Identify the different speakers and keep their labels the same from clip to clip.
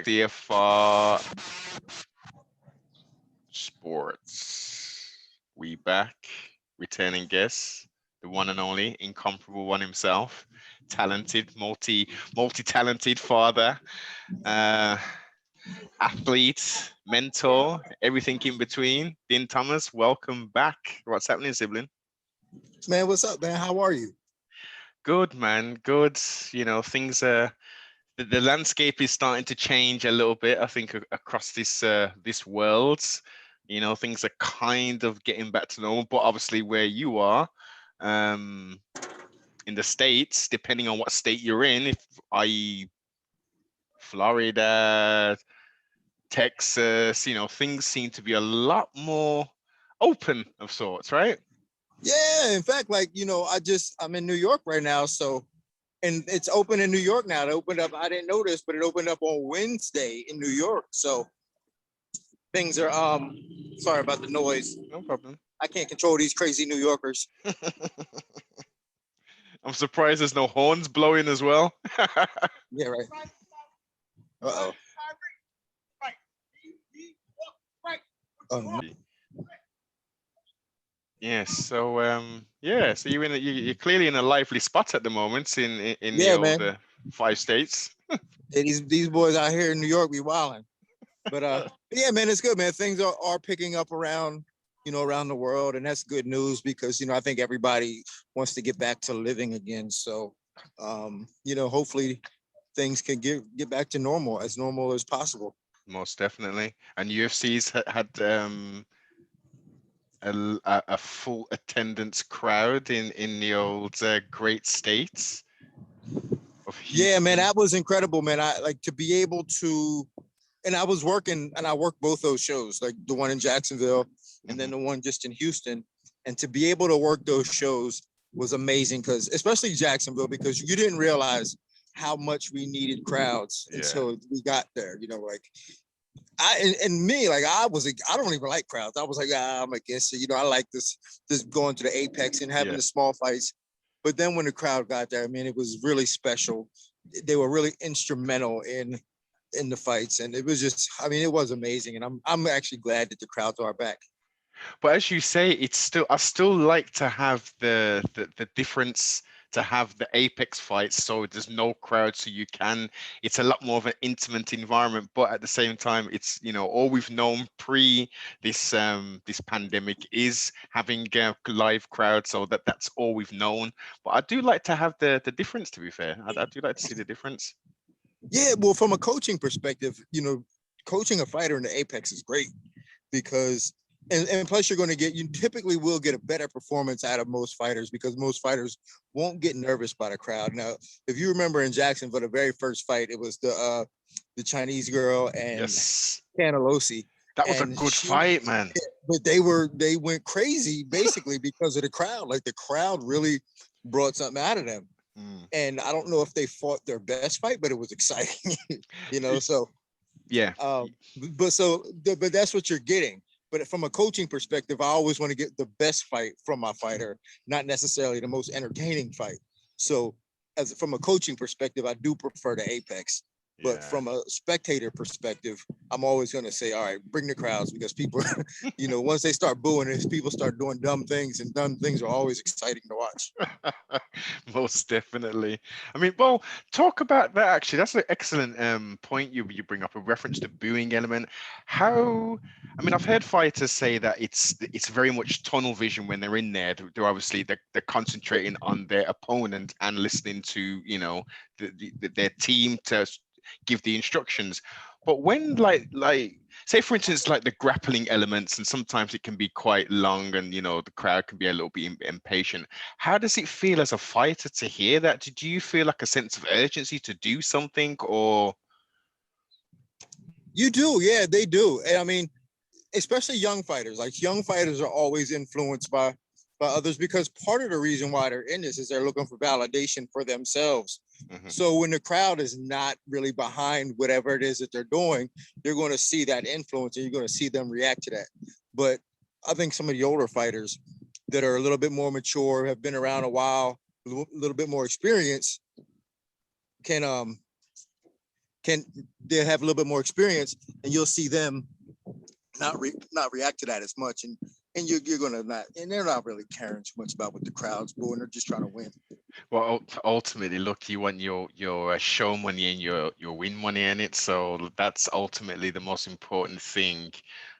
Speaker 1: CFR Sports. We back, returning guest, the one and only, incomparable one himself, talented, multi-talented father, uh, athlete, mentor, everything in between. Dean Thomas, welcome back. What's happening, sibling?
Speaker 2: Man, what's up, man? How are you?
Speaker 1: Good, man. Good. Things are the landscape is starting to change a little bit. I think across this world, things are kind of getting back to normal. But obviously, where you are, um, in the States, depending on what state you're in, if I Florida, Texas, things seem to be a lot more open of sorts, right?
Speaker 2: Yeah, in fact, I'm in New York right now, and it's open in New York now. It opened up. I didn't notice, but it opened up on Wednesday in New York. So things are sorry about the noise.
Speaker 1: No problem.
Speaker 2: I can't control these crazy New Yorkers.
Speaker 1: I'm surprised there's no horns blowing as well.
Speaker 2: Yeah, right. Uh-oh. Oh, no.
Speaker 1: Yes. So so you're clearly in a lively spot at the moment in the
Speaker 2: Yeah,
Speaker 1: old
Speaker 2: man.
Speaker 1: 5 states.
Speaker 2: Yeah, these boys out here in New York be wilding. But yeah, man, it's good, man. Things are picking up around the world, and that's good news because I think everybody wants to get back to living again. So hopefully things can get back to normal as possible.
Speaker 1: Most definitely. And UFC's had a full attendance crowd in the old great states of
Speaker 2: Yeah, man,
Speaker 1: Houston.
Speaker 2: that was incredible, man. I like to be able to, and I was working, and I worked both those shows, like the one in Jacksonville and then the one just in Houston, and to be able to work those shows was amazing because, especially Jacksonville, because you didn't realize how much we needed crowds until we got there. Like and me, like I don't even like crowds. I was like, I'm against it. I like this going to the Apex and having the small fights. But then when the crowd got there, I mean, it was really special. They were really instrumental in the fights, and it was just, I mean, it was amazing. And I'm actually glad that the crowds are back.
Speaker 1: But as you say, I still like to have the difference, to have the Apex fights, so there's no crowd, so it's a lot more of an intimate environment. But at the same time, it's all we've known pre this pandemic is having a live crowd, so that's all we've known. But I do like to have the difference. To be fair, I do like to see the difference.
Speaker 2: Yeah, well, from a coaching perspective, coaching a fighter in the Apex is great because and plus you typically will get a better performance out of most fighters because most fighters won't get nervous by the crowd. Now, if you remember in Jacksonville, the very first fight, it was the Chinese girl and Canalosi.
Speaker 1: That was a good fight, man.
Speaker 2: But they went crazy basically because of the crowd. Like the crowd really brought something out of them. And I don't know if they fought their best fight, but it was exciting, so
Speaker 1: yeah.
Speaker 2: But that's what you're getting. But from a coaching perspective, I always want to get the best fight from my fighter, not necessarily the most entertaining fight. So from a coaching perspective, I do prefer the Apex. But from a spectator perspective, I'm always going to say, all right, bring the crowds because people, once they start booing, people start doing dumb things, and dumb things are always exciting to watch.
Speaker 1: Most definitely. I mean, well, talk about that actually. That's an excellent point you bring up, a reference to booing element. I've heard fighters say that it's very much tunnel vision when they're in there. They're obviously they're concentrating on their opponent and listening to their team to give the instructions. But when like say for instance like the grappling elements, and sometimes it can be quite long and the crowd can be a little bit impatient, how does it feel as a fighter to hear that? Do you feel like a sense of urgency to do something? Or
Speaker 2: you do? Yeah, they do. And I mean, especially young fighters are always influenced by others because part of the reason why they're in this is they're looking for validation for themselves. So when the crowd is not really behind whatever it is that they're doing, you're going to see that influence and you're going to see them react to that. But I think some of the older fighters that are a little bit more mature, have been around a while, a little bit more experience, can they have a little bit more experience, and you'll see them not react to that as much, and you're gonna not, and they're not really caring too much about what the crowd's doing. They're just trying to win.
Speaker 1: Well, ultimately, look, you want your show money and your win money in it, so that's ultimately the most important thing.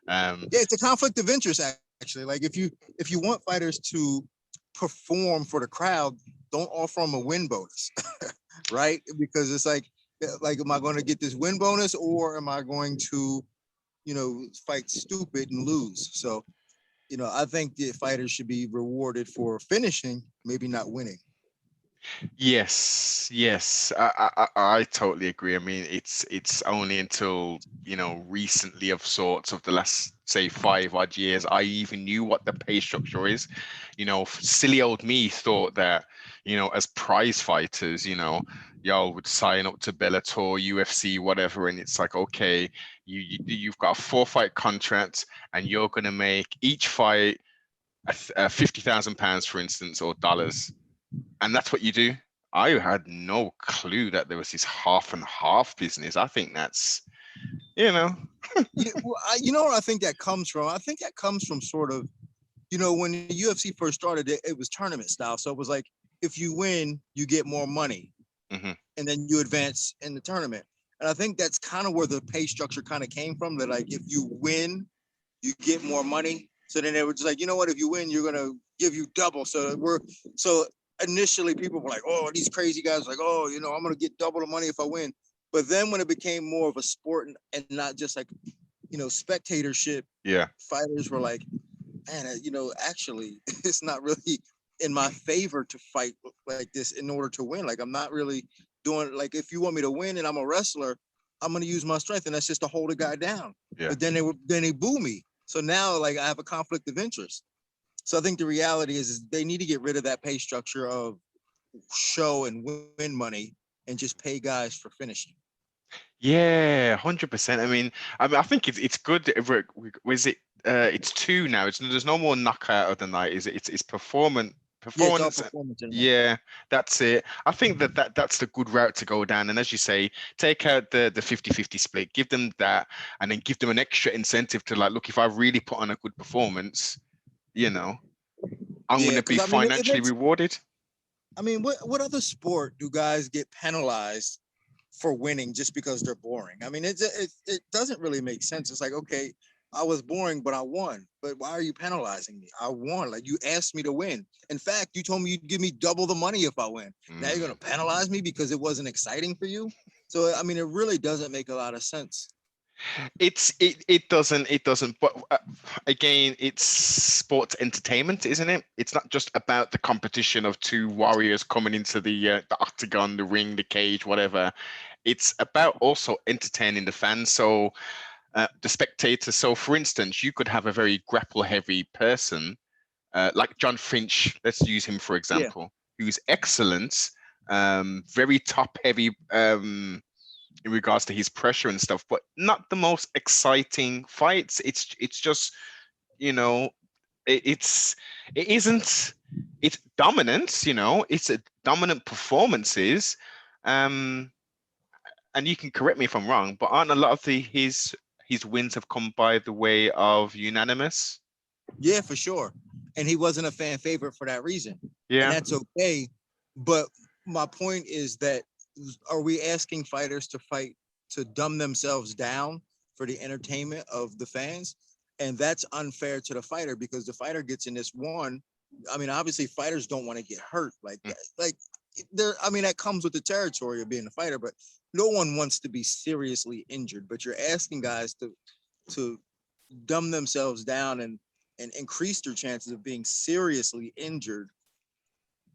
Speaker 2: Yeah, it's a conflict of interest actually. Like if you want fighters to perform for the crowd, don't offer them a win bonus, right? Because it's like, am I going to get this win bonus, or am I going to, fight stupid and lose? So, I think the fighters should be rewarded for finishing, maybe not winning.
Speaker 1: Yes, yes, I totally agree. I mean, it's only until, recently of sorts of the last, say, 5 odd years, I even knew what the pay structure is. Silly old me thought that, as prize fighters, y'all would sign up to Bellator, UFC, whatever, and it's like, okay, you've got a 4 fight contract, and you're gonna make each fight £50,000, for instance, or dollars, and that's what you do. I had no clue that there was this half and half business. I think that's,
Speaker 2: Yeah, well, you know what I think that comes from? I think that comes from sort of, when the UFC first started, it was tournament style. So it was like, if you win, you get more money,
Speaker 1: hmm
Speaker 2: and then you advance in the tournament. And I think that's kind of where the pay structure kind of came from. That like, if you win, you get more money. So then they were just like, you know what? If you win, you're gonna give you double. So initially people were like, oh, these crazy guys, like, oh, I'm gonna get double the money if I win. But then when it became more of a sport and not just like, spectatorship,
Speaker 1: yeah,
Speaker 2: fighters were like, man, actually, it's not really in my favor to fight like this in order to win. Like, I'm not really doing, like, if you want me to win and I'm a wrestler, I'm going to use my strength, and that's just to hold a guy down.
Speaker 1: yeah.
Speaker 2: But then they boo me. So now, like, I have a conflict of interest. So I think the reality is they need to get rid of that pay structure of show and win money and just pay guys for finishing.
Speaker 1: Yeah, 100%. I think it's good. Was it? It's two now. There's no more knockout of the night, is it? It's
Speaker 2: Yeah, it's all
Speaker 1: performance.
Speaker 2: performance in one.
Speaker 1: Yeah, that's it. I think that's the good route to go down. And as you say, take out the 50-50 split, give them that, and then give them an extra incentive to, like, look, if I really put on a good performance, you know, I'm going
Speaker 2: Yeah,
Speaker 1: to be
Speaker 2: because I mean, it
Speaker 1: financially
Speaker 2: makes.
Speaker 1: rewarded.
Speaker 2: I mean, what other sport do guys get penalized for winning just because they're boring? I mean, it doesn't really make sense. It's like, okay, I was boring, but I won. But why are you penalizing me? I won. Like, you asked me to win. In fact, you told me you'd give me double the money if I win. Now you're
Speaker 1: Mm.
Speaker 2: gonna penalize me because it wasn't exciting for you. So I mean, it really doesn't make a lot of sense.
Speaker 1: It doesn't, but again, it's sports entertainment, isn't it? It's not just about the competition of two warriors coming into the octagon, the ring, the cage, whatever. It's about also entertaining the fans, so the spectators. So for instance, you could have a very grapple heavy person, like John Finch, let's use him for
Speaker 2: Yeah,
Speaker 1: example, who's excellent, very top heavy, in regards to his pressure and stuff, but not the most exciting fights. It's just, you know, it's it isn't it's dominance, it's a dominant performances. Um, and you can correct me if I'm wrong, but aren't a lot of his wins have come by the way of unanimous?
Speaker 2: yeah, for sure. And he wasn't a fan favorite for that reason, and
Speaker 1: Yeah.
Speaker 2: that's okay. But my point is that, are we asking fighters to fight to dumb themselves down for the entertainment of the fans? And that's unfair to the fighter, because the fighter gets in this one. I mean, obviously, fighters don't want to get hurt like
Speaker 1: Mm.
Speaker 2: that. Like, there, I mean, that comes with the territory of being a fighter, but no one wants to be seriously injured. But you're asking guys to dumb themselves down and increase their chances of being seriously injured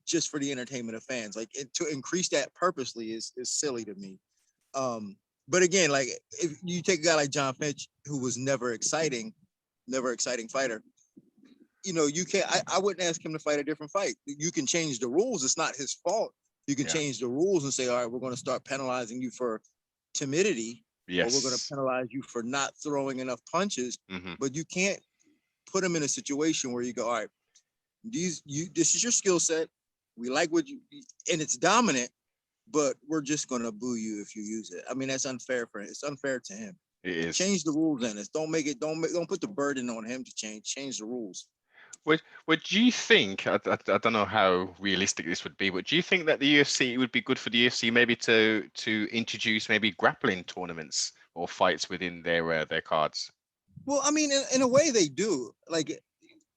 Speaker 2: just for the entertainment of fans. Like, to increase that purposely is silly to me. But again, like, if you take a guy like John Finch, who was never exciting fighter, you can't. I wouldn't ask him to fight a different fight. You can change the rules. It's not his fault. You can
Speaker 1: Yeah.
Speaker 2: change the rules and say, all right, we're going to start penalizing you for timidity, or we're going to
Speaker 1: Yes.
Speaker 2: penalize you for not throwing enough punches.
Speaker 1: hmm
Speaker 2: But you can't put him in a situation where you go, all right, this is your skill set. We like what you, and it's dominant. but we're just gonna boo you if you use it. I mean, that's unfair for him. It's unfair to him.
Speaker 1: It is.
Speaker 2: Change the rules in this. Don't put the burden on him to change. Change the rules.
Speaker 1: Would you think, I don't know how realistic this would be, but do you think that the UFC, it would be good for the UFC maybe to introduce maybe grappling tournaments or fights within their cards?
Speaker 2: Well, I mean, in a way they do. Like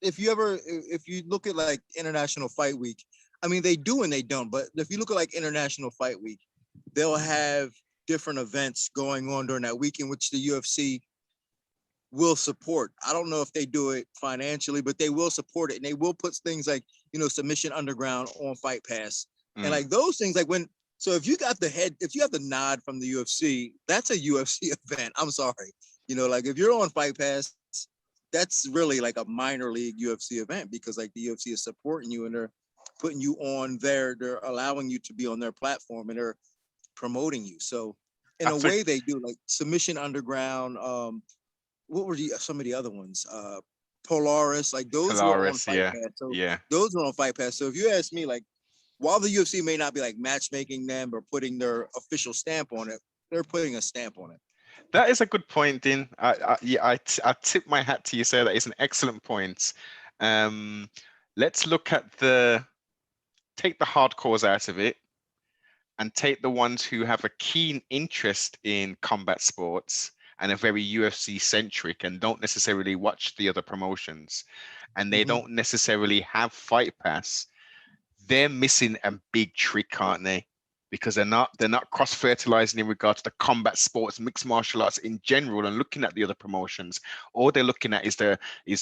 Speaker 2: if you look at like International Fight Week, I mean they do and they don't. But if you look at like International Fight Week, they'll have different events going on during that week in which the UFC will support. I don't know if they do it financially, but they will support it, and they will put things like Submission Underground on Fight Pass, and like those things. Like when if you got if you have the nod from the UFC, that's a UFC event. I'm sorry, like if you're on Fight Pass, that's really like a minor league UFC event because like the UFC is supporting you and they're putting you on they're allowing you to be on their platform and they're promoting you. So in a way they do, like Submission Underground. What were some of the other ones? Polaris, like those were on Fight Pass. So those were on Fight Pass. So if you ask me, like, while the UFC may not be like matchmaking them or putting their official stamp on it, they're putting a stamp on it.
Speaker 1: That is a good point, Dean. I tip my hat to you, sir. That is an excellent point. Let's look at take the hardcores out of it and take the ones who have a keen interest in combat sports and are very UFC centric and don't necessarily watch the other promotions and they don't necessarily have Fight Pass. They're missing a big trick, aren't they? Because they're not cross-fertilizing in regard to the combat sports, mixed martial arts in general, and looking at the other promotions. All they're looking at is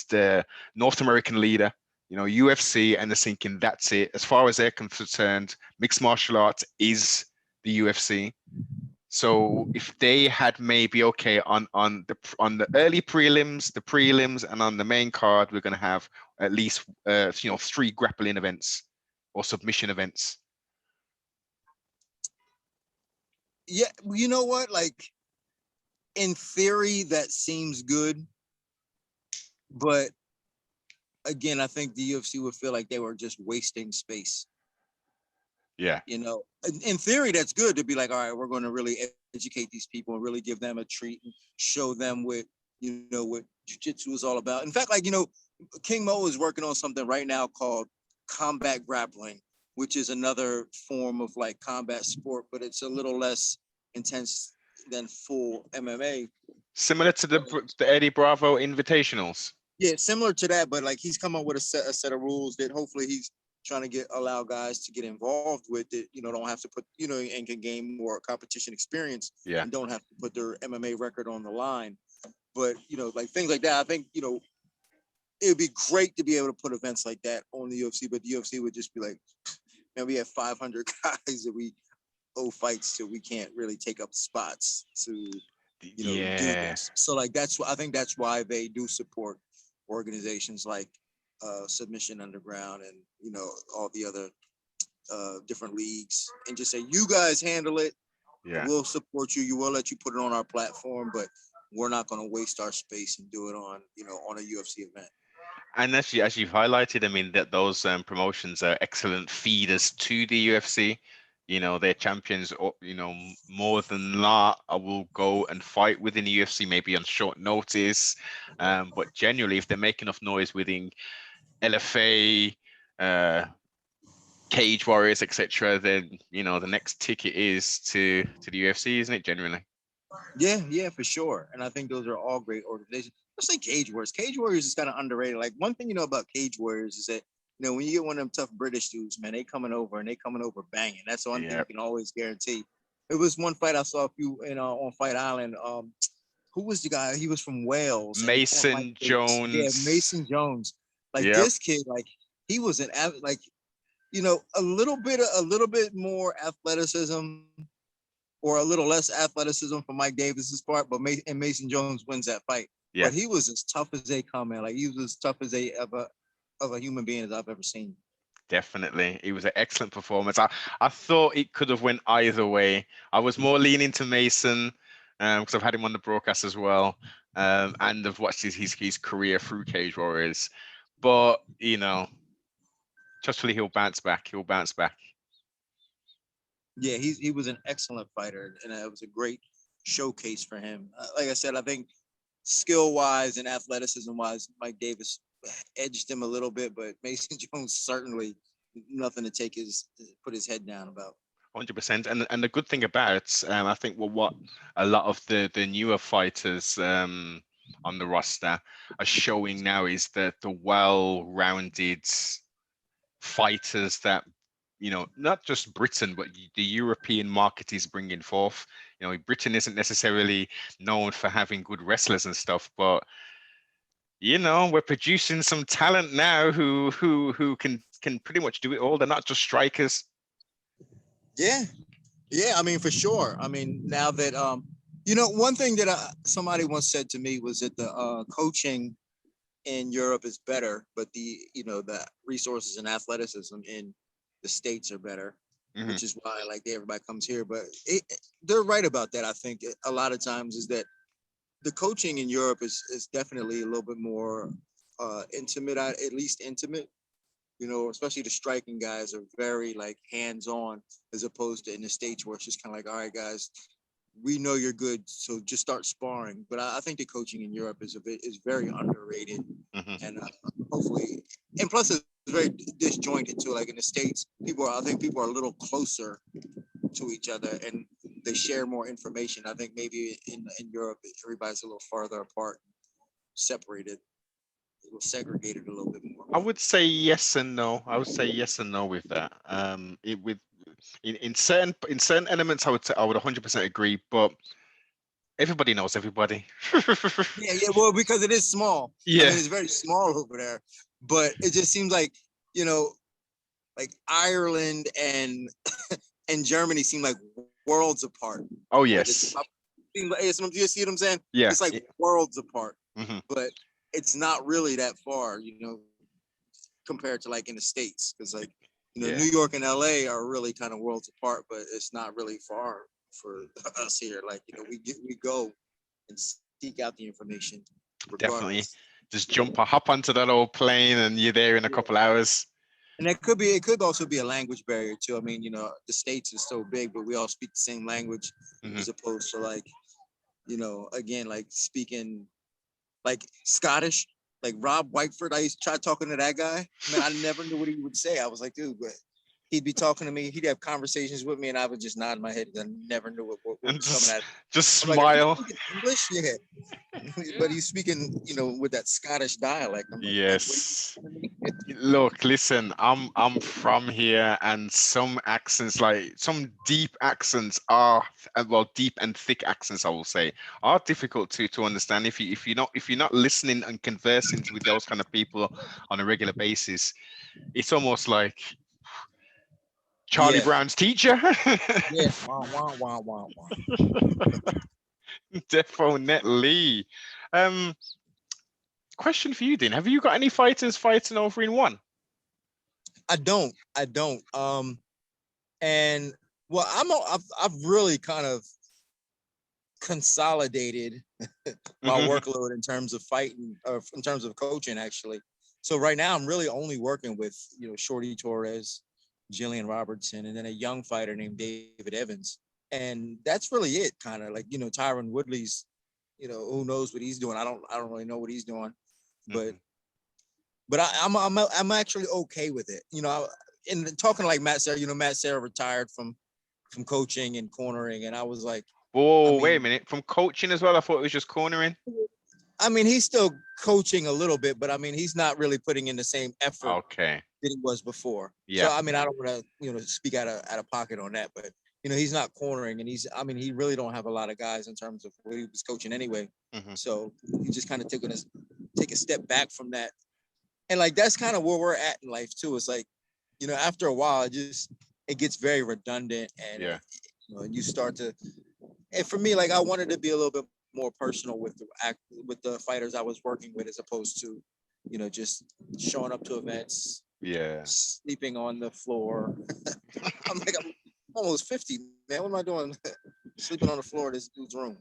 Speaker 1: the North American leader, UFC, and they're thinking that's it. As far as they're concerned, mixed martial arts is the UFC. So if they had maybe on the early prelims, the prelims, and on the main card, we're going to have at least 3 grappling events or submission events.
Speaker 2: Yeah, you know what? Like, in theory, that seems good. But again, I think the UFC would feel like they were just wasting space.
Speaker 1: Yeah.
Speaker 2: In theory, that's good to be like, all right, we're going to really educate these people and really give them a treat and show them what jiu-jitsu is all about. In fact, like, King Mo is working on something right now called combat grappling, which is another form of like combat sport, but it's a little less intense than full MMA.
Speaker 1: Similar to the Eddie Bravo Invitationals.
Speaker 2: Yeah, similar to that, but like he's come up with a set of rules that hopefully he's trying to allow guys to get involved with it, don't have to put, and can gain more competition experience and don't have to put their MMA record on the line. But, like things like that, I think, it would be great to be able to put events like that on the UFC, but the UFC would just be like, man, we have 500 guys that we owe fights to. We can't really take up spots to, do this. So like, I think that's why they do support organizations like Submission Underground and all the other different leagues, and just say, you guys handle it. We'll support you. You will let you put it on our platform, but we're not going to waste our space and do it on on a UFC event.
Speaker 1: And as you've highlighted, I mean, that those promotions are excellent feeders to the UFC. Their champions, more than not, will go and fight within the UFC, maybe on short notice. But generally, if they're making enough noise within LFA, Cage Warriors, etc., then the next ticket is to the UFC, isn't it? Generally.
Speaker 2: Yeah, for sure. And I think those are all great organizations. Let's say Cage Warriors. Cage Warriors is kind of underrated. Like, one thing about Cage Warriors is that when you get one of them tough British dudes, man, they coming over banging. That's the one thing you can always guarantee. It was one fight I saw on Fight Island. Who was the guy? He was from Wales.
Speaker 1: Mason Jones.
Speaker 2: Yeah, Mason Jones. Like this kid, like he was a little bit more athleticism or a little less athleticism from Mike Davis's part, but Mason Jones wins that fight. Yeah. But he was as tough as they come, man. Like, he was as tough as of a human being as I've ever seen.
Speaker 1: Definitely. It was an excellent performance. I thought it could have went either way. I was more leaning to Mason because I've had him on the broadcast as well. And I've watched his career through Cage Warriors. But, trustfully, he'll bounce back.
Speaker 2: Yeah, he was an excellent fighter, and it was a great showcase for him. Like I said, I think skill wise and athleticism wise, Mike Davis edged him a little bit, but Mason Jones certainly nothing to put his head down about.
Speaker 1: 100%. And the good thing about, I think, well, what a lot of the newer fighters on the roster are showing now is that the well-rounded fighters that, not just Britain, but the European market is bringing forth. Britain isn't necessarily known for having good wrestlers and stuff, but we're producing some talent now who can pretty much do it all. They're not just strikers.
Speaker 2: Yeah, yeah. I mean, for sure. I mean, now that one thing that somebody once said to me was that the coaching in Europe is better, but the resources and athleticism in the States are better, which is why everybody comes here. But they're right about that. I think a lot of times is that the coaching in Europe is definitely a little bit more intimate, at least intimate. Especially the striking guys are very hands-on, as opposed to in the States where it's just kind of all right, guys, we know you're good, so just start sparring. But I think the coaching in Europe is very underrated, and hopefully, and plus it's very disjointed too. Like in the States, I think people are a little closer to each other and they share more information. I think maybe in Europe, everybody's a little farther apart, separated, segregated a little bit more.
Speaker 1: I would say yes and no. I would say yes and no with that. In certain elements, I would 100% agree, but everybody knows everybody.
Speaker 2: Yeah, well, because it is small.
Speaker 1: Yeah,
Speaker 2: I mean, it's very small over there, but it just seems like Ireland and and Germany seem like worlds apart.
Speaker 1: Oh yes.
Speaker 2: You see what I'm saying?
Speaker 1: Yeah.
Speaker 2: It's like worlds apart, but it's not really that far, compared to in the States, because New York and LA are really kind of worlds apart, but it's not really far for us here. We go and seek out the information.
Speaker 1: Definitely, just hop onto that old plane, and you're there in a couple hours.
Speaker 2: And it could also be a language barrier too. I mean, the States is so big, but we all speak the same language, as opposed to again, speaking Scottish. Like Rob Whiteford, I used to try talking to that guy. Man, I never knew what he would say. I was like, dude, but he'd be talking to me. He'd have conversations with me, and I would just nod my head. I never knew what was coming at.
Speaker 1: Just smile.
Speaker 2: English, yeah. But he's speaking, with that Scottish dialect.
Speaker 1: Yes. Look, listen, I'm from here, and some accents, some deep accents are, well, deep and thick accents, I will say, are difficult to understand if you're not listening and conversing with those kind of people on a regular basis. It's almost like Charlie Brown's teacher.
Speaker 2: Yeah. Wow.
Speaker 1: Definitely. Question for you, Dean. Have you got any fighters fighting over in one?
Speaker 2: I don't. And well, I've really kind of consolidated my workload in terms of fighting, or in terms of coaching, actually. So right now I'm really only working with, Shorty Torres, Jillian Robertson, and then a young fighter named David Evans. And that's really it, kind of Tyron Woodley's, who knows what he's doing. I don't really know what he's doing, but I'm actually okay with it. And talking like Matt Serra, Matt Serra retired from coaching and cornering, and I was like,
Speaker 1: whoa, wait a minute, from coaching as well? I thought it was just cornering.
Speaker 2: I mean, he's still coaching a little bit, but I mean, he's not really putting in the same effort that he was before.
Speaker 1: Yeah.
Speaker 2: So I mean, I don't want to speak out of pocket on that, but he's not cornering, and he really don't have a lot of guys in terms of where he was coaching anyway. So he just kind of take a step back from that. And that's kind of where we're at in life too. It's after a while, it gets very redundant, and you start to. And for me, I wanted to be a little bit more personal with the fighters I was working with, as opposed to, just showing up to events, sleeping on the floor. I'm almost 50, man. What am I doing? Sleeping on the floor of this dude's room.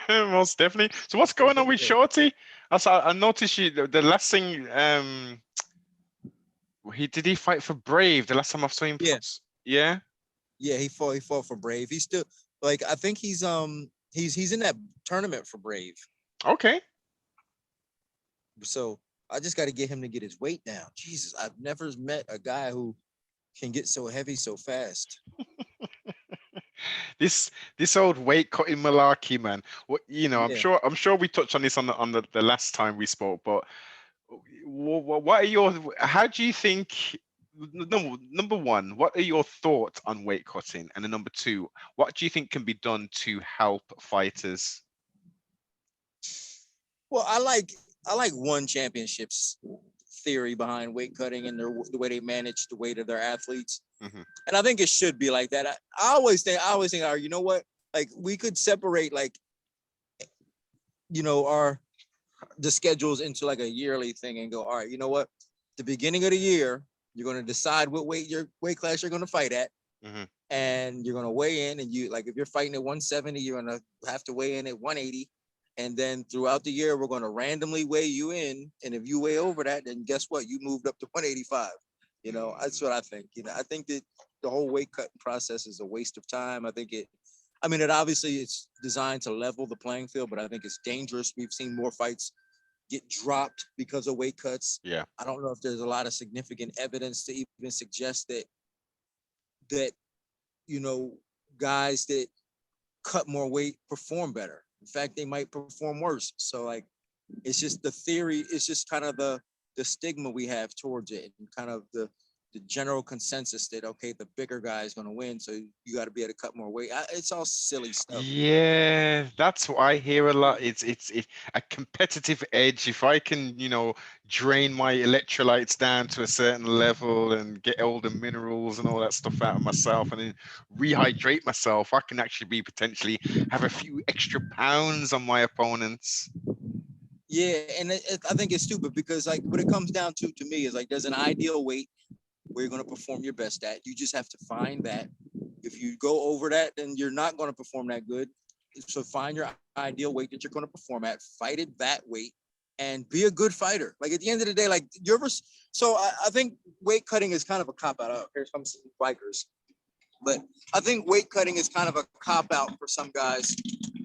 Speaker 1: Most definitely. So what's going on with Shorty? I noticed the last thing, he fight for Brave the last time I saw him?
Speaker 2: Yes.
Speaker 1: Yeah.
Speaker 2: Yeah, he fought for Brave. He's still like I think he's in that tournament for Brave.
Speaker 1: Okay.
Speaker 2: So I just got to get him to get his weight down. Jesus, I've never met a guy who can get so heavy so fast.
Speaker 1: This this old weight cutting malarkey, man. What I'm
Speaker 2: Yeah.
Speaker 1: sure we touched on this on the last time we spoke, but what are your how do you think number one, what are your thoughts on weight cutting? And then number two, what do you think can be done to help fighters?
Speaker 2: Well, I like one championship's theory behind weight cutting and the way they manage the weight of their athletes.
Speaker 1: Hmm.
Speaker 2: And I think it should be like that. I always think, you know what? Like we could separate like, our the schedules into like a yearly thing and go, all right, you know what? The beginning of the year, you're going to decide what weight class you're going to fight at.
Speaker 1: Hmm.
Speaker 2: And you're going to weigh in, and you like if you're fighting at 170, you're going to have to weigh in at 180. And then throughout the year, we're going to randomly weigh you in. And if you weigh over that, then guess what? You moved up to 185. That's what I think. I think that the whole weight cut process is a waste of time. I mean, it obviously it's designed to level the playing field, but I think it's dangerous. We've seen more fights get dropped because of weight cuts.
Speaker 1: Yeah.
Speaker 2: I don't know if there's a lot of significant evidence to even suggest that you know guys that cut more weight perform better. In fact, they might perform worse. So like, it's just the theory. It's just kind of the stigma we have towards it, and kind of the general consensus that okay, the bigger guy is going to win, so you got to be able to cut more weight. It's all silly stuff.
Speaker 1: Yeah, that's what I hear a lot. It's a competitive edge. If I can, drain my electrolytes down to a certain level and get all the minerals and all that stuff out of myself and then rehydrate myself, I can actually be potentially have a few extra pounds on my opponents.
Speaker 2: Yeah, and I think it's stupid because like what it comes down to me is like there's an ideal weight where you're going to perform your best at. You just have to find that. If you go over that, then you're not going to perform that good. So find your ideal weight that you're going to perform at, fight it that weight, and be a good fighter. Like at the end of the day, like so I think weight cutting is kind of a cop out. Oh, here comes some bikers. But I think weight cutting is kind of a cop out for some guys,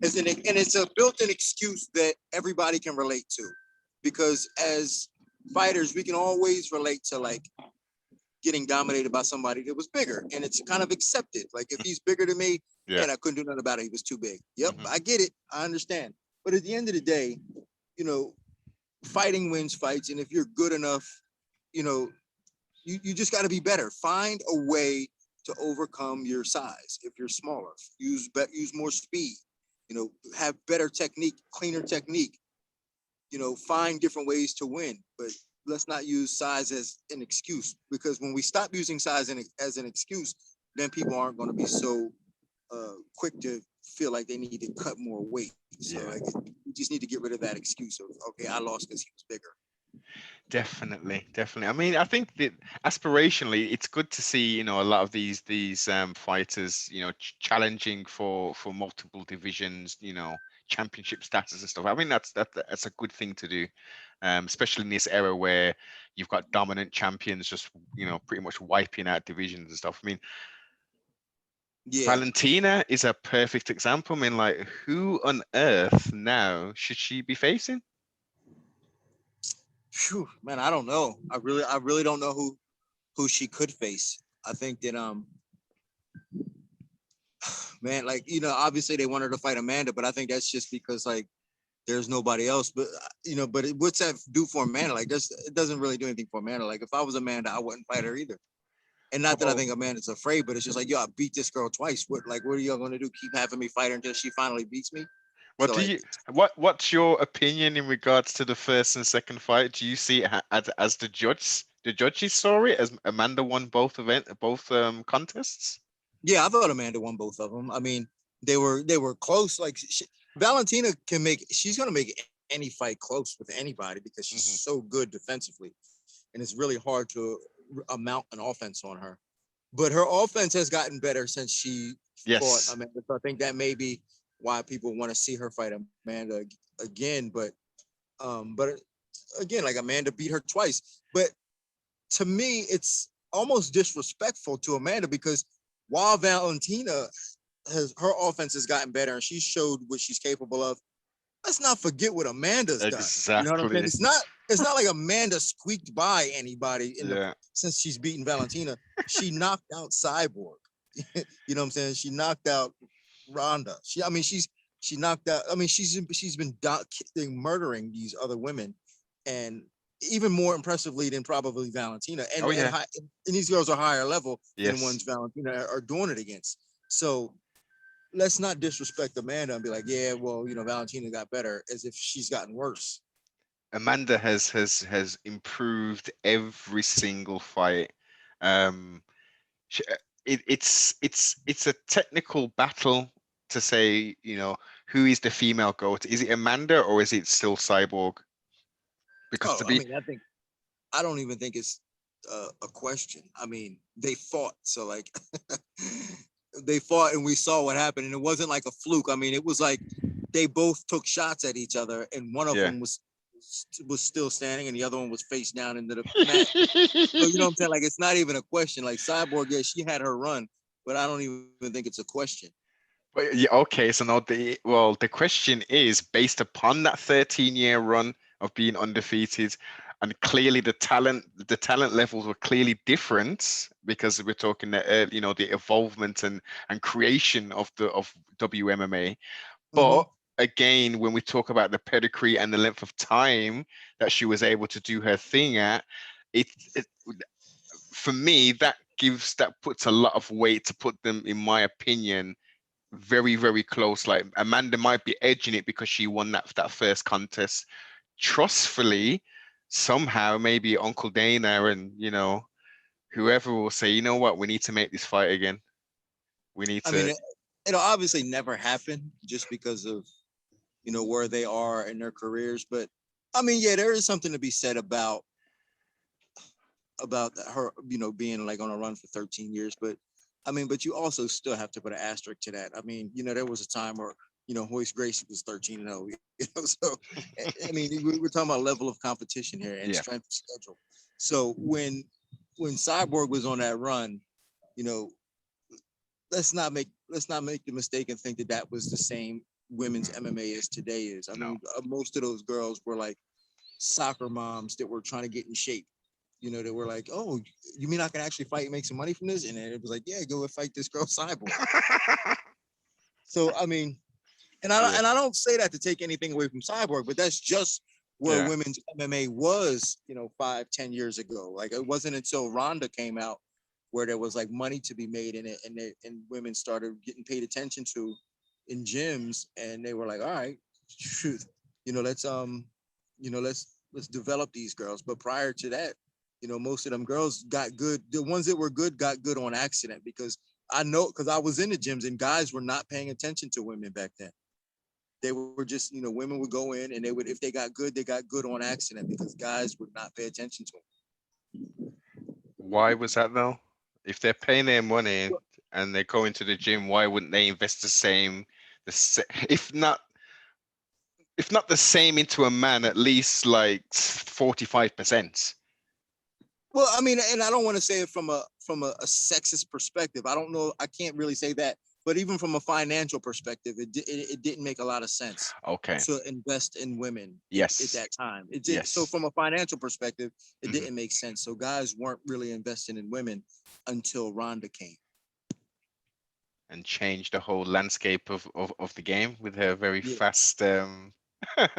Speaker 2: and it's a built-in excuse that everybody can relate to, because as fighters, we can always relate to like getting dominated by somebody that was bigger, and it's kind of accepted. Like if he's bigger than me,
Speaker 1: Yeah.
Speaker 2: and I couldn't do nothing about it, he was too big. Yep,
Speaker 1: Hmm.
Speaker 2: I get it, I understand. But at the end of the day, you know, fighting wins fights, and if you're good enough, you know, you just got to be better. Find a way to overcome your size. If you're smaller, use more speed. Have better technique, cleaner technique. Find different ways to win, but let's not use size as an excuse, because when we stop using size as an excuse, then people aren't going to be so quick to feel like they need to cut more weight. So
Speaker 1: Yeah.
Speaker 2: like, we just need to get rid of that excuse of okay, I lost because he was bigger.
Speaker 1: Definitely, definitely. I mean, I think that aspirationally, it's good to see, a lot of these fighters, challenging for multiple divisions, championship status and stuff. I mean, that's a good thing to do, especially in this era where you've got dominant champions just, pretty much wiping out divisions and stuff. I mean,
Speaker 2: Yeah.
Speaker 1: Valentina is a perfect example. I mean, like, who on earth now should she be facing?
Speaker 2: Phew, man, I don't know. I really don't know who she could face. I think that man, like obviously they want her to fight Amanda, but I think that's just because like there's nobody else. But what's that do for Amanda? Like, it doesn't really do anything for Amanda. Like, if I was Amanda, I wouldn't fight her either. And not that I
Speaker 1: Well,
Speaker 2: think Amanda's afraid, but it's just like, yo, I beat this girl twice. What are y'all gonna do? Keep having me fight her until she finally beats me?
Speaker 1: What
Speaker 2: So
Speaker 1: do
Speaker 2: like,
Speaker 1: you what's your opinion in regards to the first and second fight? Do you see it as the judges saw it as Amanda won both contests?
Speaker 2: yeah, I thought Amanda won both of them. I mean, they were close. Like Valentina she's gonna make any fight close with anybody because she's
Speaker 1: Hmm.
Speaker 2: so good defensively, and it's really hard to mount an offense on her. But her offense has gotten better since she fought
Speaker 1: Yes.
Speaker 2: Amanda. So I think that may be why people want to see her fight Amanda again. But again, like Amanda beat her twice. But to me, it's almost disrespectful to Amanda, because while Valentina her offense has gotten better and she showed what she's capable of, let's not forget what Amanda's done. You know what I'm saying?
Speaker 1: Exactly.
Speaker 2: It's not like Amanda squeaked by anybody
Speaker 1: Yeah.
Speaker 2: since she's beaten Valentina. She knocked out Cyborg. You know what I'm saying? She knocked out Ronda. She knocked out. I mean, she's been murdering these other women, and even more impressively than probably Valentina.
Speaker 1: Oh yeah.
Speaker 2: And these girls are higher level than the
Speaker 1: Yes.
Speaker 2: ones Valentina are doing it against. So let's not disrespect Amanda and be like, yeah, well, Valentina got better, as if she's gotten worse.
Speaker 1: Amanda has improved every single fight. Um, sh- it's a technical battle to say, who is the female GOAT? Is it Amanda or is it still Cyborg? Because
Speaker 2: Oh,
Speaker 1: to be
Speaker 2: I don't even think it's a question. I mean, they fought, so like they fought, and we saw what happened, and it wasn't like a fluke. I mean, it was like they both took shots at each other, and one of
Speaker 1: yeah.
Speaker 2: them was still standing, and the other one was face down into the mat. So you know what I'm saying? Like, it's not even a question. Like Cyborg, yeah, she had her run, but I don't even think it's a question.
Speaker 1: But yeah, okay, so now the question is based upon that 13-year run of being undefeated, and clearly the talent levels were clearly different because we're talking the evolvement and creation of WMMA. But again, when we talk about the pedigree and the length of time that she was able to do her thing at, it for me that puts a lot of weight to put them, in my opinion, very, very close. Like Amanda might be edging it because she won that first contest trustfully. Somehow, maybe Uncle Dana and whoever will say, you know what, we need to make this fight again. We need
Speaker 2: I mean,
Speaker 1: to.
Speaker 2: it'll obviously never happen just because of where they are in their careers. But I mean, yeah, there is something to be said about her, being like on a run for 13 years. But I mean, but you also still have to put an asterisk to that. I mean, there was a time where Royce Gracie was 13-0. So I mean, we're talking about level of competition here and
Speaker 1: Yeah.
Speaker 2: strength of schedule. So when Cyborg was on that run, you know, let's not make the mistake and think that that was the same women's MMA as today is. I mean, most of those girls were like soccer moms that were trying to get in shape. They were like, "Oh, you mean I can actually fight and make some money from this?" And then it was like, "Yeah, go and fight this girl Cyborg." So I mean, and I don't say that to take anything away from Cyborg, but that's just where women's MMA was, 5-10 years ago. Like, it wasn't until Ronda came out where there was like money to be made in it, and women started getting paid attention to in gyms, and they were like, "All right, let's develop these girls." But prior to that, most of them girls got good. The ones that were good got good on accident, because I know, because I was in the gyms and guys were not paying attention to women back then. They were just, women would go in and they would, if they got good on accident, because guys would not pay attention to them.
Speaker 1: Why was that though? If they're paying their money and they go into the gym, why wouldn't they invest if not the same into a man, at least like 45%?
Speaker 2: Well, I mean, and I don't want to say it from a sexist perspective. I don't know. I can't really say that. But even from a financial perspective, it didn't make a lot of sense.
Speaker 1: Okay.
Speaker 2: To invest in women.
Speaker 1: Yes.
Speaker 2: At that time, it did.
Speaker 1: Yes.
Speaker 2: So from a financial perspective, it didn't make sense. So guys weren't really investing in women until Ronda came
Speaker 1: and changed the whole landscape of the game with her very fast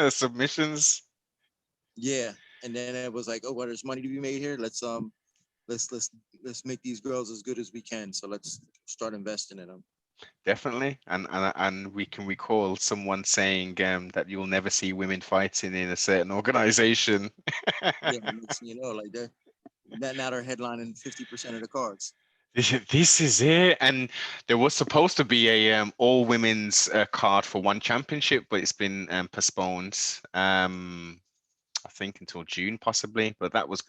Speaker 1: submissions.
Speaker 2: Yeah, and then it was like, oh, well, there's money to be made here. Let's make these girls as good as we can. So let's start investing in them.
Speaker 1: Definitely, and we can recall someone saying that you'll never see women fighting in a certain organization.
Speaker 2: Yeah, like they're headlining 50% of the cards.
Speaker 1: This is it, and there was supposed to be a all women's card for one championship, but it's been postponed. I think until June possibly, but that was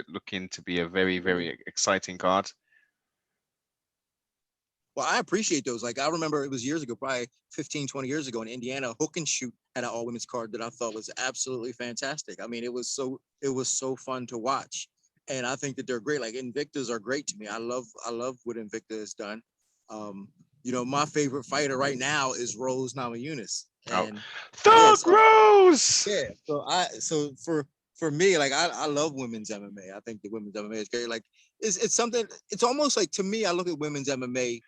Speaker 1: looking to be a very, very exciting card.
Speaker 2: Well, I appreciate those. Like, I remember it was years ago, probably 15, 20 years ago in Indiana, Hook and Shoot had an all women's card that I thought was absolutely fantastic. I mean, it was so fun to watch. and I think that they're great. Like Invictas are great to me. I love what Invicta has done. Um, my favorite fighter right now is Rose Namajunas,
Speaker 1: Oh,
Speaker 2: and yeah,
Speaker 1: Thug
Speaker 2: so
Speaker 1: Rose.
Speaker 2: yeah, so for me, like I love women's MMA. I think the women's MMA is great. Like it's something. It's almost like to me, I look at women's MMA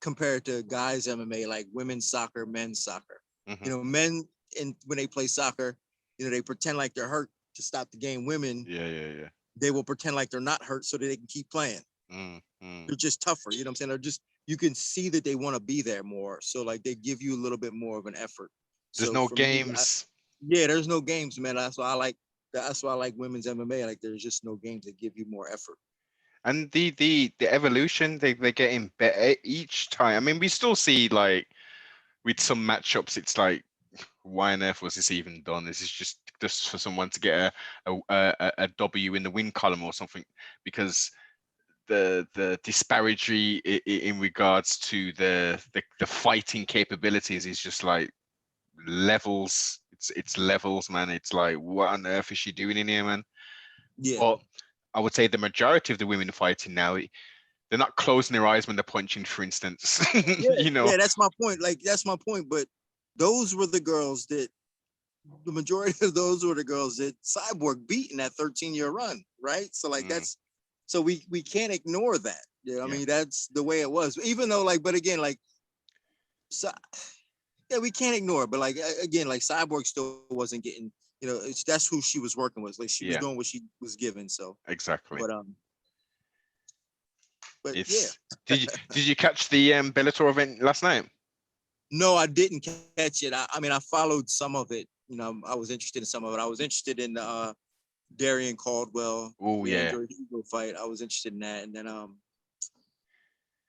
Speaker 2: compared to guys MMA, like women's soccer, men's soccer.
Speaker 1: Hmm.
Speaker 2: Men and when they play soccer, they pretend like they're hurt to stop the game. Women,
Speaker 1: Yeah, yeah, yeah.
Speaker 2: they will pretend like they're not hurt so that they can keep playing.
Speaker 1: Mm, mm.
Speaker 2: They're just tougher. You know what I'm saying? They're just you can see that they want to be there more. So like they give you a little bit more of an effort.
Speaker 1: There's
Speaker 2: So
Speaker 1: no
Speaker 2: for me,
Speaker 1: games.
Speaker 2: yeah, there's no games, man. That's why I like women's MMA. Like there's just no games that give you more effort.
Speaker 1: And the evolution, they're getting better each time. I mean, we still see like with some matchups, it's like, why on earth was this even done? This is just for someone to get a W in the win column or something, because the disparity in regards to the fighting capabilities is just like levels. It's levels, man. It's like, what on earth is she doing in here, man?
Speaker 2: Yeah.
Speaker 1: But I would say the majority of the women fighting now, they're not closing their eyes when they're punching, for instance.
Speaker 2: Yeah,
Speaker 1: you know.
Speaker 2: yeah, that's my point. Like that's my point. But those were the girls that the majority of those were the girls that Cyborg beat in that 13-year run, right? So like
Speaker 1: Mm,
Speaker 2: that's so we can't ignore that. Yeah, I
Speaker 1: yeah.
Speaker 2: mean that's the way it was. Even though like, but again, like so yeah, we can't ignore it. But like again, like Cyborg still wasn't getting, that's who she was working with. Like she was
Speaker 1: Yeah.
Speaker 2: doing what she was given. So,
Speaker 1: Exactly.
Speaker 2: but yeah.
Speaker 1: It's did you catch the Bellator event last night?
Speaker 2: No, I didn't catch it. I mean, I followed some of it. I was interested in some of it. I was interested in Darian Caldwell,
Speaker 1: Oh
Speaker 2: the
Speaker 1: yeah.
Speaker 2: Andre Hugo fight. I was interested in that, and then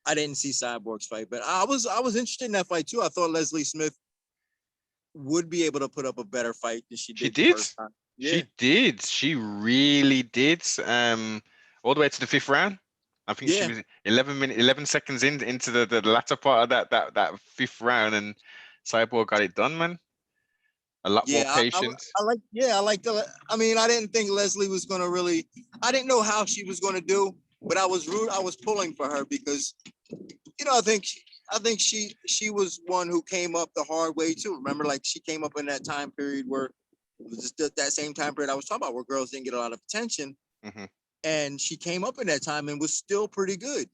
Speaker 2: I didn't see Cyborg's fight, but I was interested in that fight too. I thought Leslie Smith would be able to put up a better fight than she
Speaker 1: She
Speaker 2: did the
Speaker 1: did.
Speaker 2: first time. Yeah,
Speaker 1: She did. She really did. All the way to the fifth round. I think she
Speaker 2: yeah,
Speaker 1: was 11 seconds into the latter part of that fifth round, and Cyborg got it done, man. A lot more
Speaker 2: yeah.
Speaker 1: patient.
Speaker 2: I like. Yeah, I like the. I mean, I didn't think Leslie was going to really. I didn't know how she was going to do, but I was rude. I was pulling for her because I think she was one who came up the hard way too. Remember, like she came up in that time period where it was just that same time period I was talking about where girls didn't get a lot of attention,
Speaker 1: Hmm.
Speaker 2: and she came up in that time and was still pretty good.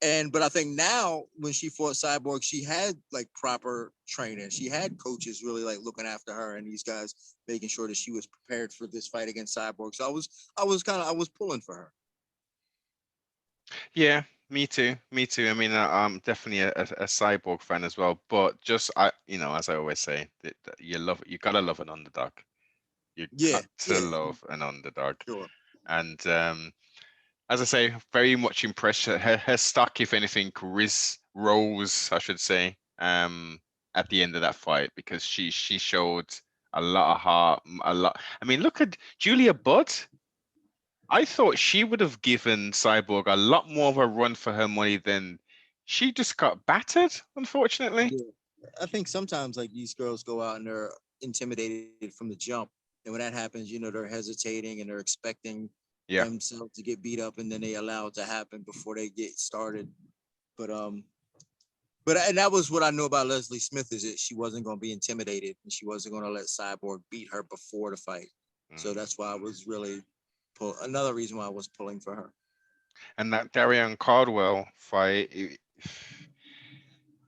Speaker 2: But I think now when she fought Cyborg, she had like proper training. She had coaches really like looking after her and these guys making sure that she was prepared for this fight against Cyborg. So I was pulling for her.
Speaker 1: Yeah, me too. Me too. I mean, I'm definitely a Cyborg fan as well. But just as I always say, that you gotta love an underdog. You
Speaker 2: Yeah,
Speaker 1: got to
Speaker 2: yeah,
Speaker 1: love an underdog.
Speaker 2: sure.
Speaker 1: And as I say, very much impressed. Her stock, if anything, rose, I should say, at the end of that fight, because she showed a lot of heart, a lot. I mean, look at Julia Budd. I thought she would have given Cyborg a lot more of a run for her money than she just got battered, unfortunately.
Speaker 2: Yeah. I think sometimes like these girls go out and they're intimidated from the jump. And when that happens, they're hesitating and they're expecting
Speaker 1: Yeah.
Speaker 2: themselves to get beat up and then they allow it to happen before they get started. But and that was what I know about Leslie Smith is that she wasn't going to be intimidated and she wasn't going to let Cyborg beat her before the fight. So
Speaker 1: Mm.
Speaker 2: that's why I was really another reason why I was pulling for her.
Speaker 1: And that Darian Cardwell fight,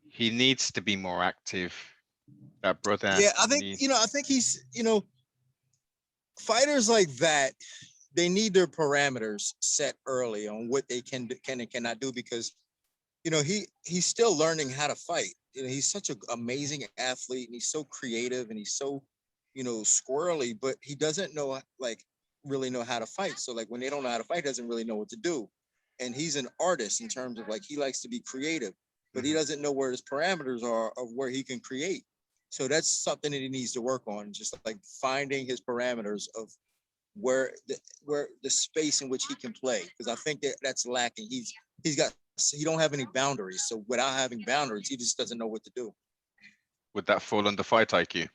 Speaker 1: he needs to be more active. That brother
Speaker 2: Yeah,
Speaker 1: need.
Speaker 2: I think he's, fighters like that, they need their parameters set early on what they can and cannot do because he's still learning how to fight. He's such an amazing athlete and he's so creative and he's so squirrely, but he doesn't know like really know how to fight. So like when they don't know how to fight, he doesn't really know what to do. And he's an artist in terms of like he likes to be creative, but he
Speaker 1: Mhm.
Speaker 2: doesn't know where his parameters are of where he can create. So that's something that he needs to work on, just like finding his parameters of where the space in which he can play, because I think that's lacking. He don't have any boundaries, so without having boundaries he just doesn't know what to do.
Speaker 1: Would that fall under fight IQ?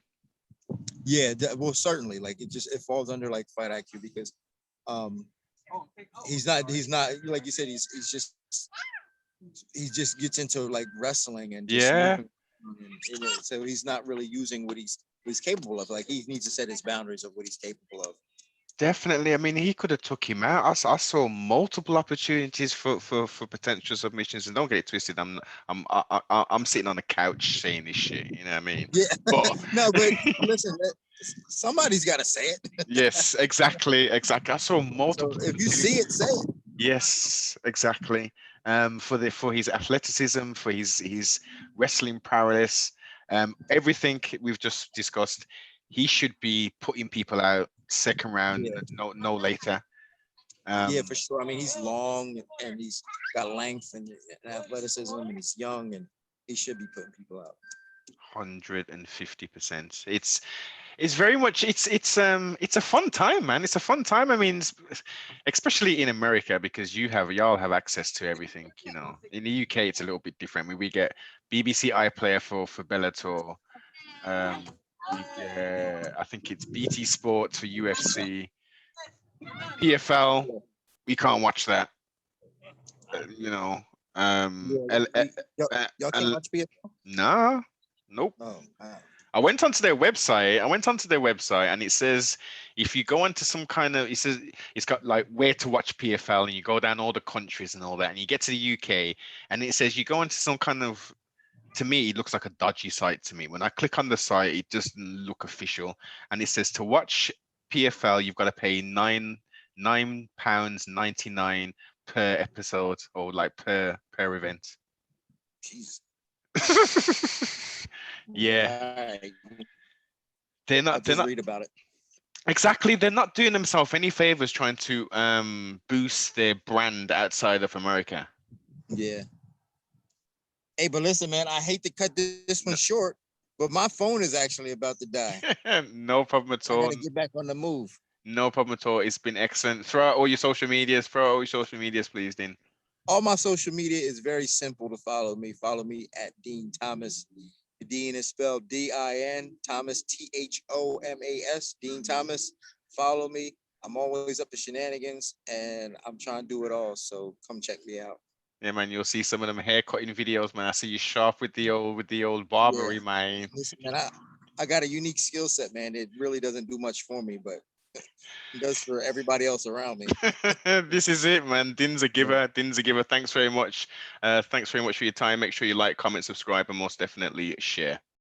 Speaker 2: Yeah, well certainly like it falls under like fight IQ because He's not like you said. He just gets into like wrestling and just
Speaker 1: Yeah,
Speaker 2: moving, so he's not really using what he's capable of. Like he needs to set his boundaries of what he's capable of.
Speaker 1: definitely. I mean, he could have took him out. I saw multiple opportunities for potential submissions, and don't get it twisted. I'm sitting on the couch saying this shit. You know what I mean?
Speaker 2: Yeah,
Speaker 1: But
Speaker 2: no, but listen, somebody's got to say it.
Speaker 1: yes, exactly, exactly. I saw
Speaker 2: So
Speaker 1: multiple
Speaker 2: if you see
Speaker 1: opportunities.
Speaker 2: it, say it.
Speaker 1: Yes, exactly. For his athleticism, for his wrestling prowess, everything we've just discussed, he should be putting people out second round,
Speaker 2: Yeah,
Speaker 1: no later.
Speaker 2: yeah,
Speaker 1: Um,
Speaker 2: for sure. I mean, he's long and he's got length and athleticism, and he's young, and he should be putting people out.
Speaker 1: 150%. It's very much it's a fun time, man. It's a fun time. I mean, especially in America because y'all have access to everything. You know, in the UK it's a little bit different. We get BBC iPlayer for Bellator. We get I think it's BT Sport for UFC. PFL, we can't watch that. You know,
Speaker 2: Yeah, y'all can't
Speaker 1: L-
Speaker 2: watch BS.
Speaker 1: nah, nope.
Speaker 2: Oh, wow.
Speaker 1: I went onto their website and it says if you go onto some kind of it says it's got like where to watch PFL and you go down all the countries and all that and you get to the UK and it says you go into some kind of to me it looks like a dodgy site to me. When I click on the site, it doesn't look official and it says to watch PFL you've got to pay £9 99 per episode or like per event.
Speaker 2: Jeez.
Speaker 1: Yeah,
Speaker 2: Right.
Speaker 1: they're
Speaker 2: I
Speaker 1: not they're
Speaker 2: just
Speaker 1: not
Speaker 2: read about it.
Speaker 1: exactly. They're not doing themselves any favors trying to boost their brand outside of America.
Speaker 2: Yeah. Hey, but listen, man, I hate to cut this one
Speaker 1: No,
Speaker 2: short, but my phone is actually about to die.
Speaker 1: no problem at
Speaker 2: I got
Speaker 1: all.
Speaker 2: to get back on the move.
Speaker 1: No problem at all. It's been excellent. Throw out all your social medias. Throw out all your social medias, please, Dean.
Speaker 2: All my social media is very simple to follow me. Follow me at Dean Thomas. Dean is spelled DIN, Thomas THOMAS, Dean Thomas. Follow me. I'm always up to shenanigans and I'm trying to do it all. So come check me out.
Speaker 1: Yeah, man. You'll see some of them hair cutting videos, man. I see you sharp with the old
Speaker 2: Yeah.
Speaker 1: barbery, man.
Speaker 2: Listen, man, I got a unique skill set, man. It really doesn't do much for me, but it does for everybody else around me.
Speaker 1: This is it, man. Din's a
Speaker 2: Yeah.
Speaker 1: giver. Din's a giver. Thanks very much. Thanks very much for your time. Make sure you like, comment, subscribe, and most definitely share.